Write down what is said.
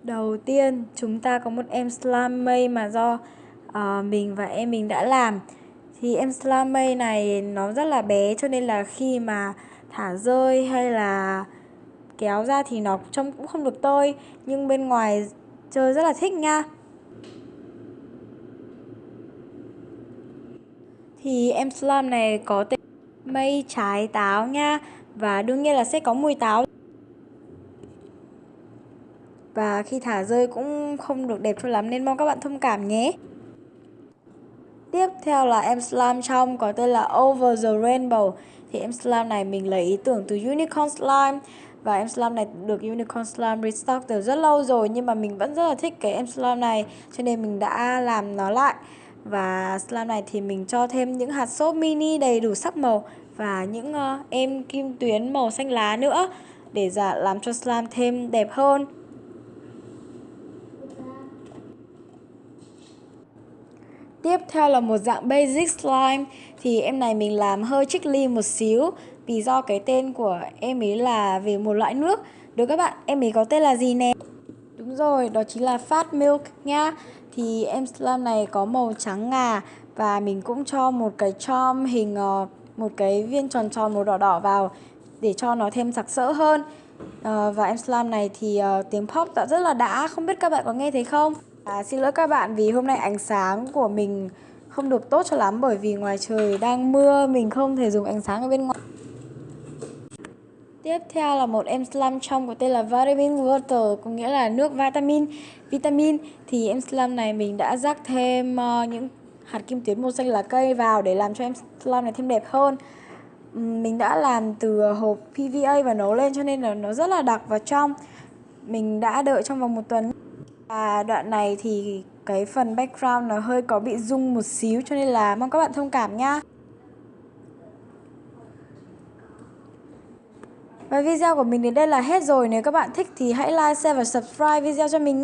Đầu tiên chúng ta có một em slime mây mà do mình và em mình đã làm. Thì em slime mây này nó rất là bé, cho nên là khi mà thả rơi hay là kéo ra thì nó trông cũng không được tơi, nhưng bên ngoài chơi rất là thích nha. Thì em slime này có tên mây trái táo nha, và đương nhiên là sẽ có mùi táo. Và khi thả rơi cũng không được đẹp cho lắm nên mong các bạn thông cảm nhé. Tiếp theo là em slime trong có tên là Over the Rainbow. Thì em slime này mình lấy ý tưởng từ Unicorn Slime. Và em slime này được Unicorn Slime restock từ rất lâu rồi, nhưng mà mình vẫn rất là thích cái em slime này, cho nên mình đã làm nó lại. Và slime này thì mình cho thêm những hạt xốp mini đầy đủ sắc màu và những em kim tuyến màu xanh lá nữa, để làm cho slime thêm đẹp hơn. Tiếp theo là một dạng basic slime. Thì em này mình làm hơi tricky một xíu, vì do cái tên của em ấy là về một loại nước. Được các bạn, em ấy có tên là gì nè? Đúng rồi, đó chính là Fat Milk nha. Thì em slime này có màu trắng ngà, và mình cũng cho một cái charm hình một cái viên tròn tròn màu đỏ đỏ vào để cho nó thêm sặc sỡ hơn. Và em slime này thì tiếng pop tạo rất là đã, không biết các bạn có nghe thấy không? Xin lỗi các bạn vì hôm nay ánh sáng của mình không được tốt cho lắm, bởi vì ngoài trời đang mưa, mình không thể dùng ánh sáng ở bên ngoài. Tiếp theo là một em slime trong có tên là Vitamin Water, có nghĩa là nước vitamin. Thì em slime này mình đã rắc thêm những hạt kim tuyến màu xanh lá cây vào để làm cho em slime này thêm đẹp hơn. Mình đã làm từ hộp PVA và nấu lên, cho nên là nó rất là đặc và trong. Mình đã đợi trong vòng 1 tuần. Và đoạn này thì cái phần background nó hơi có bị rung một xíu, cho nên là mong các bạn thông cảm nha. Và video của mình đến đây là hết rồi. Nếu các bạn thích thì hãy like, share và subscribe video cho mình.